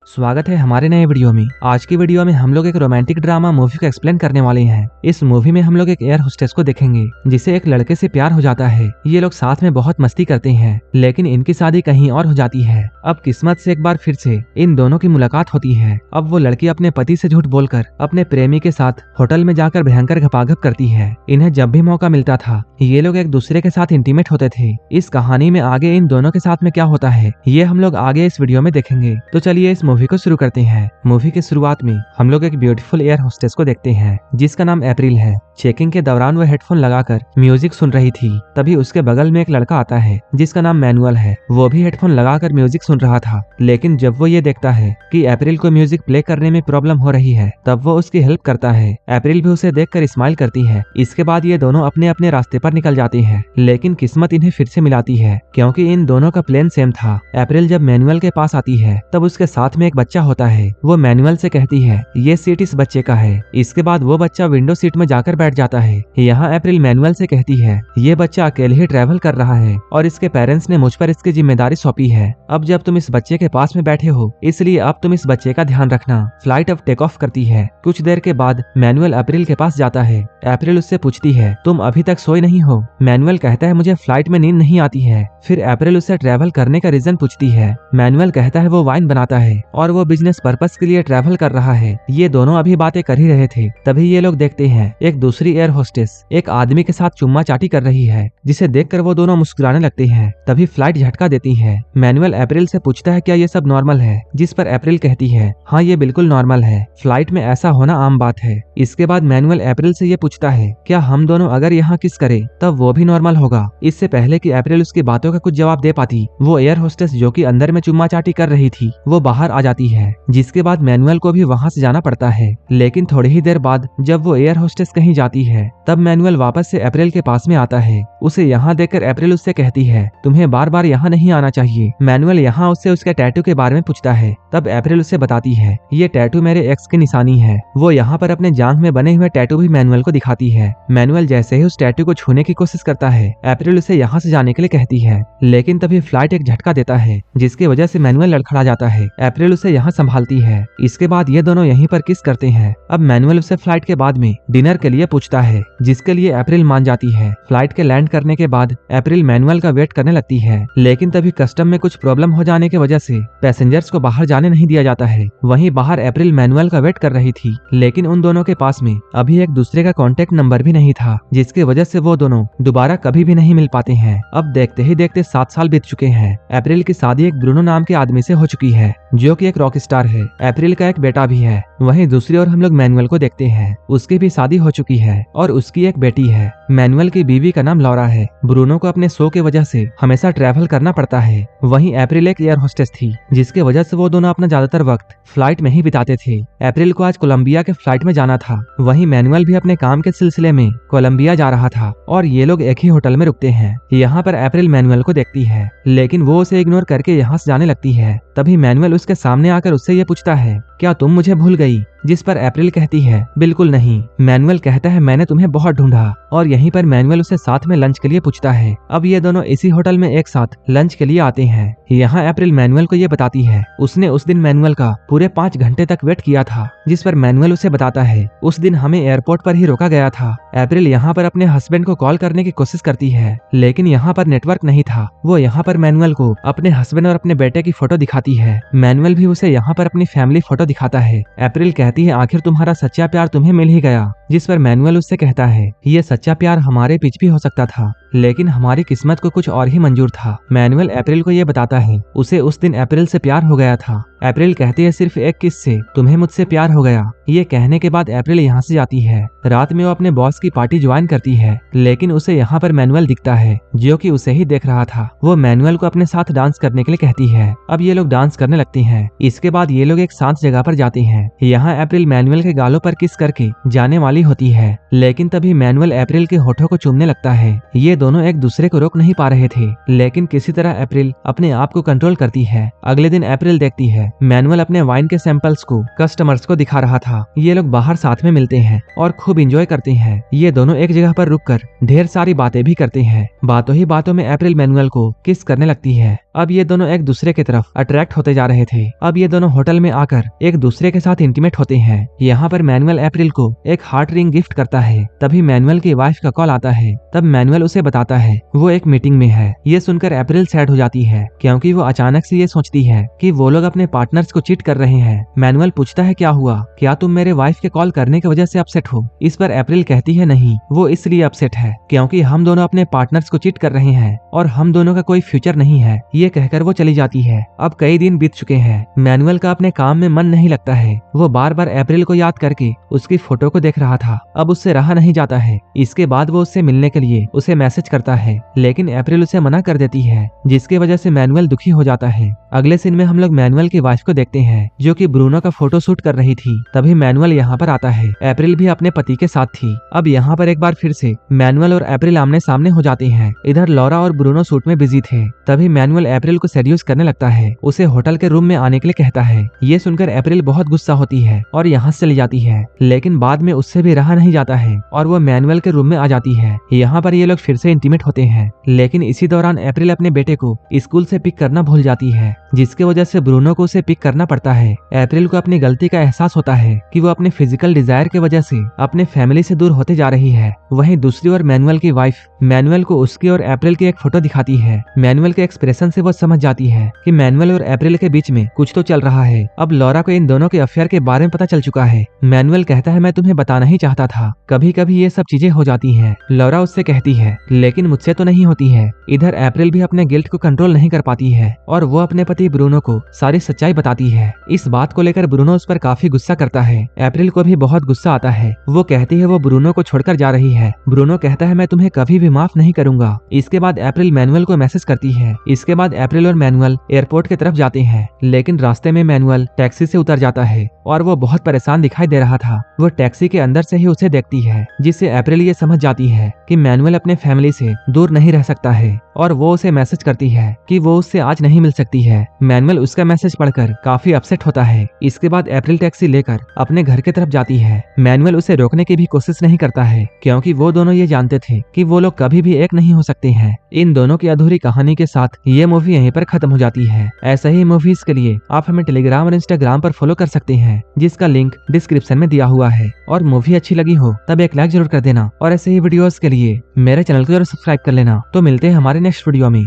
स्वागत है हमारे नए वीडियो में। आज की वीडियो में हम लोग एक रोमांटिक ड्रामा मूवी को एक्सप्लेन करने वाले हैं। इस मूवी में हम लोग एक एयर होस्टेस को देखेंगे जिसे एक लड़के से प्यार हो जाता है। ये लोग साथ में बहुत मस्ती करते हैं, लेकिन इनकी शादी कहीं और हो जाती है। अब किस्मत से एक बार फिर से इन दोनों की मुलाकात होती है। अब वो लड़की अपने पति से झूठ बोलकर अपने प्रेमी के साथ होटल में जाकर भयंकर घपाघप करती है। इन्हें जब भी मौका मिलता था ये लोग एक दूसरे के साथ इंटीमेट होते थे। इस कहानी में आगे इन दोनों के साथ में क्या होता है ये हम लोग आगे इस वीडियो में देखेंगे। तो चलिए इस मूवी को शुरू करते हैं। मूवी के शुरुआत में हम लोग एक ब्यूटीफुल एयर होस्टेस को देखते हैं जिसका नाम अप्रैल है। चेकिंग के दौरान वो हेडफोन लगाकर म्यूजिक सुन रही थी। तभी उसके बगल में एक लड़का आता है जिसका नाम मैनुअल है। वो भी हेडफोन लगाकर म्यूजिक सुन रहा था, लेकिन जब वो ये देखता है कि अप्रैल को म्यूजिक प्ले करने में प्रॉब्लम हो रही है तब वो उसकी हेल्प करता है। अप्रैल भी उसे देखकर स्माइल करती है। इसके बाद ये दोनों अपने अपने रास्ते पर निकल जाते हैं, लेकिन किस्मत इन्हें फिर से मिलाती है क्योंकि इन दोनों का प्लान सेम था। अप्रैल जब मैनुअल के पास आती है तब उसके साथ में एक बच्चा होता है। वो मैनुअल से कहती है ये सीट इस बच्चे का है। इसके बाद वो बच्चा विंडो सीट में जाकर बैठ जाता है। यहाँ अप्रैल मैनुअल से कहती है ये बच्चा अकेले ही ट्रैवल कर रहा है और इसके पेरेंट्स ने मुझ पर इसकी जिम्मेदारी सौंपी है। अब जब तुम इस बच्चे के पास में बैठे हो इसलिए अब तुम इस बच्चे का ध्यान रखना। फ्लाइट अब टेक ऑफ करती है। कुछ देर के बाद मैनुअल अप्रैल के पास जाता है। अप्रैल उससे पूछती है तुम अभी तक सोए नहीं हो? मैनुअल कहता है मुझे फ्लाइट में नींद नहीं आती है। फिर अप्रैल उससे ट्रैवल करने का रीजन पूछती है। मैनुअल कहता है वो वाइन बनाता है और वो बिजनेस पर्पस के लिए ट्रैवल कर रहा है। ये दोनों अभी बातें कर ही रहे थे, तभी ये लोग देखते हैं एक दूसरी एयर होस्टेस एक आदमी के साथ चुम्मा चाटी कर रही है, जिसे देखकर वो दोनों मुस्कुराने लगते हैं। तभी फ्लाइट झटका देती है। मैनुअल अप्रैल से पूछता है क्या ये सब नॉर्मल है, जिस पर अप्रैल कहती है हाँ ये बिल्कुल नॉर्मल है, फ्लाइट में ऐसा होना आम बात है। इसके बाद मैनुअल अप्रैल से ये पूछता है क्या हम दोनों अगर यहाँ किस करें तब वो भी नॉर्मल होगा। इससे पहले कि अप्रैल उसकी बातों का कुछ जवाब दे पाती वो एयर होस्टेस जो कि अंदर में चुम्मा चाटी कर रही थी वो बाहर आ जाती है, जिसके बाद मैनुअल को भी वहाँ से जाना पड़ता है। लेकिन थोड़ी ही देर बाद जब वो एयर होस्टेस कहीं जाती है तब मैनुअल वापस से अप्रैल के पास में आता है। उसे यहाँ देखकर अप्रैल उससे कहती है तुम्हें बार बार यहाँ नहीं आना चाहिए। मैनुअल यहाँ उससे उसके टैटू के बारे में पूछता है। तब अप्रैल उसे बताती है ये टैटू मेरे एक्स की निशानी है। वो यहाँ पर अपने जांघ में बने हुए टैटू भी मैनुअल को दिखाती है। मैनुअल जैसे ही उस टैटू को छूने की कोशिश करता है अप्रैल उसे यहाँ से जाने के लिए कहती है, लेकिन तभी फ्लाइट एक झटका देता है जिसकी वजह से मैनुअल लड़खड़ा जाता है। अप्रैल उसे यहाँ संभालती है। इसके बाद ये दोनों यहीं पर किस करते हैं। अब मैनुअल उसे फ्लाइट के बाद में डिनर के लिए पूछता है, जिसके लिए अप्रैल मान जाती है। फ्लाइट के लैंड करने के बाद अप्रैल मैनुअल का वेट करने लगती है, लेकिन तभी कस्टम में कुछ प्रॉब्लम हो जाने की वजह से पैसेंजर्स को बाहर जाने नहीं दिया जाता है। वहीं बाहर अप्रैल मैनुअल का वेट कर रही थी, लेकिन उन दोनों के पास में अभी एक दूसरे का कॉन्टेक्ट नंबर भी नहीं था, जिसकी वजह से वो दोनों दोबारा कभी भी नहीं मिल पाते हैं। अब देखते ही देखते 7 साल बीत चुके हैं। अप्रैल की शादी एक ब्रूनो नाम के आदमी से हो चुकी है जो कि एक रॉक स्टार है। अप्रैल का एक बेटा भी है। वहीं दूसरी ओर हम लोग मैनुअल को देखते हैं। उसकी भी शादी हो चुकी है और उसकी एक बेटी है। मैनुअल की बीवी का नाम लॉरा है। ब्रूनो को अपने शो की वजह से हमेशा ट्रैवल करना पड़ता है। वहीं अप्रैल एक एयर होस्टेस थी, जिसकी वजह से वो दोनों अपना ज्यादातर वक्त फ्लाइट में ही बिताते थे। अप्रैल को आज कोलंबिया के फ्लाइट में जाना था। वहीं मैनुअल भी अपने काम के सिलसिले में कोलंबिया जा रहा था और ये लोग एक ही होटल में रुकते हैं। यहाँ पर अप्रैल मैनुअल को देखती है, लेकिन वो उसे इग्नोर करके यहाँ से जाने लगती है। तभी मैनुअल उसके सामने आकर उससे ये पूछता है क्या तुम मुझे भूल गई, जिस पर अप्रैल कहती है बिल्कुल नहीं। मैनुअल कहता है मैंने तुम्हें बहुत ढूंढा। और यहीं पर मैनुअल उसे साथ में लंच के लिए पूछता है। अब ये दोनों इसी होटल में एक साथ लंच के लिए आते हैं। यहाँ अप्रैल मैनुअल को ये बताती है उसने उस दिन मैनुअल का पूरे 5 घंटे तक वेट किया था, जिस पर मैनुअल उसे बताता है उस दिन हमें एयरपोर्ट पर ही रोका गया था। अप्रैल यहाँ पर अपने हस्बैंड को कॉल करने की कोशिश करती है, लेकिन यहाँ पर नेटवर्क नहीं था। वो यहाँ पर मैनुअल को अपने हस्बैंड और अपने बेटे की फोटो दिखाती है। मैनुअल भी उसे यहाँ पर अपनी फैमिली फोटो दिखाता है। अप्रैल कहती है आखिर तुम्हारा सच्चा प्यार तुम्हें मिल ही गया, जिस पर मैनुअल उससे कहता है ये सच्चा प्यार हमारे बीच भी हो सकता था, लेकिन हमारी किस्मत को कुछ और ही मंजूर था। मैनुअल अप्रैल को ये बताता है उसे उस दिन अप्रैल से प्यार हो गया था। अप्रैल कहती है सिर्फ एक किस से तुम्हें मुझसे प्यार हो गया। ये कहने के बाद अप्रैल यहाँ से जाती है। रात में वो अपने बॉस की पार्टी ज्वाइन करती है, लेकिन उसे यहाँ पर मैनुअल दिखता है जो कि उसे ही देख रहा था। वो मैनुअल को अपने साथ डांस करने के लिए कहती है। अब ये लोग डांस करने लगते हैं। इसके बाद ये लोग एक शांत जगह पर जाते हैं। यहाँ अप्रैल मैनुअल के गालों पर किस करके जाने वाली होती है, लेकिन तभी मैनुअल अप्रैल के होठों को चूमने लगता है। ये दोनों एक दूसरे को रोक नहीं पा रहे थे, लेकिन किसी तरह अप्रैल अपने आप को कंट्रोल करती है। अगले दिन अप्रैल देखती है मैनुअल अपने वाइन के सैंपल्स को कस्टमर्स को दिखा रहा था। ये लोग बाहर साथ में मिलते हैं और खूब एंजॉय करते हैं। ये दोनों एक जगह पर रुककर ढेर सारी बातें भी करते हैं। बातों ही बातों में अप्रैल मैनुअल को किस करने लगती है। अब ये दोनों एक दूसरे की तरफ अट्रैक्ट होते जा रहे थे। अब ये दोनों होटल में आकर एक दूसरे के साथ इंटीमेट होते हैं। यहाँ पर मैनुअल अप्रैल को एक हार्ट रिंग गिफ्ट करता है। तभी मैनुअल की वाइफ का कॉल आता है। तब मैनुअल उसे बताता है वो एक मीटिंग में है। ये सुनकर अप्रैल सैड हो जाती है क्योंकि वो अचानक से ये सोचती है कि वो लोग अपने पार्टनर्स को चीट कर रहे हैं। मैनुअल पूछता है क्या हुआ, क्या तुम मेरे वाइफ के कॉल करने की वजह से अपसेट हो। इस पर अप्रैल कहती है नहीं, वो इसलिए अपसेट है क्योंकि हम दोनों अपने पार्टनर्स को चीट कर रहे हैं और हम दोनों का कोई फ्यूचर नहीं है। ये कहकर वो चली जाती है। अब कई दिन बीत चुके हैं। मैनुअल का अपने काम में मन नहीं लगता है। वो बार बार अप्रैल को याद करके उसकी फोटो को देख रहा था। अब उससे रहा नहीं जाता है। इसके बाद वो उससे मिलने के लिए उसे मैसेज करता है, लेकिन अप्रैल उसे मना कर देती है, जिसकी वजह से मैनुअल दुखी हो जाता है। अगले सीन में हम लोग मैनुअल की वाइफ को देखते हैं जो कि ब्रूनो का फोटो शूट कर रही थी। तभी मैनुअल यहाँ पर आता है। अप्रैल भी अपने पति के साथ थी। अब यहाँ पर एक बार फिर से मैनुअल और अप्रैल आमने सामने हो जाते हैं। इधर लॉरा और ब्रूनो शूट में बिजी थे। तभी मैनुअल अप्रैल को सेड्यूस करने लगता है। उसे होटल के रूम में आने के लिए कहता है। ये सुनकर अप्रैल बहुत गुस्सा होती है और यहाँ से चली जाती है, लेकिन बाद में उससे भी रहा नहीं जाता है और वो मैनुअल के रूम में आ जाती है। यहाँ पर ये लोग फिर से इंटीमेट होते हैं, लेकिन इसी दौरान अप्रैल अपने बेटे को स्कूल से पिक करना भूल जाती है, जिसकी वजह से ब्रूनो को उसे पिक करना पड़ता है। अप्रैल को अपनी गलती का एहसास होता है कि वो अपने फिजिकल डिजायर की वजह से अपने फैमिली से दूर होते जा रही है। वहीं दूसरी ओर मैनुअल की वाइफ मैनुअल को उसकी और अप्रैल की एक फोटो दिखाती है। मैनुअल के एक्सप्रेशन से वो समझ जाती है कि मैनुअल और अप्रैल के बीच में कुछ तो चल रहा है। अब लॉरा को इन दोनों के अफेयर के बारे में पता चल चुका है। मैनुअल कहता है मैं तुम्हें बताना ही चाहता था, कभी कभी ये सब चीजें हो जाती हैं। लॉरा उससे कहती है लेकिन मुझसे तो नहीं होती है। इधर अप्रैल भी अपने गिल्ट को कंट्रोल नहीं कर पाती है और वो अपने पति ब्रूनो को सारी सच्चाई बताती है। इस बात को लेकर ब्रूनो उस पर काफी गुस्सा करता है। अप्रैल को भी बहुत गुस्सा आता है। वो कहती है वो ब्रूनो को छोड़कर जा रही है। ब्रूनो कहता है मैं तुम्हें कभी भी माफ नहीं करूंगा। इसके बाद अप्रैल मैनुअल को मैसेज करती है। इसके बाद अप्रैल और मैनुअल एयरपोर्ट की तरफ जाते हैं, लेकिन रास्ते में मैनुअल टैक्सी से उतर जाता है और वो बहुत परेशान दिखाई दे रहा था। वो टैक्सी के अंदर से ही उसे देखती है, जिससे अप्रैल ये समझ जाती है कि मैनुअल अपने फैमिली से दूर नहीं रह सकता है और वो उसे मैसेज करती है कि वो उससे आज नहीं मिल सकती है। मैनुअल उसका मैसेज पढ़कर काफी अपसेट होता है। इसके बाद अप्रैल टैक्सी लेकर अपने घर की तरफ जाती है। मैनुअल उसे रोकने की भी कोशिश नहीं करता है क्योंकि वो दोनों ये जानते थे कि वो लोग कभी भी एक नहीं हो सकते हैं। इन दोनों की अधूरी कहानी के साथ ये मूवी यहीं पर खत्म हो जाती है। ऐसे ही मूवीज के लिए आप हमें टेलीग्राम और इंस्टाग्राम पर फॉलो कर सकते हैं, जिसका लिंक डिस्क्रिप्शन में दिया हुआ है। और मूवी अच्छी लगी हो तब एक लाइक जरूर कर देना और ऐसे ही वीडियोस के लिए मेरे चैनल को जरूर सब्सक्राइब कर लेना। तो मिलते हैं हमारे नेक्स्ट वीडियो में।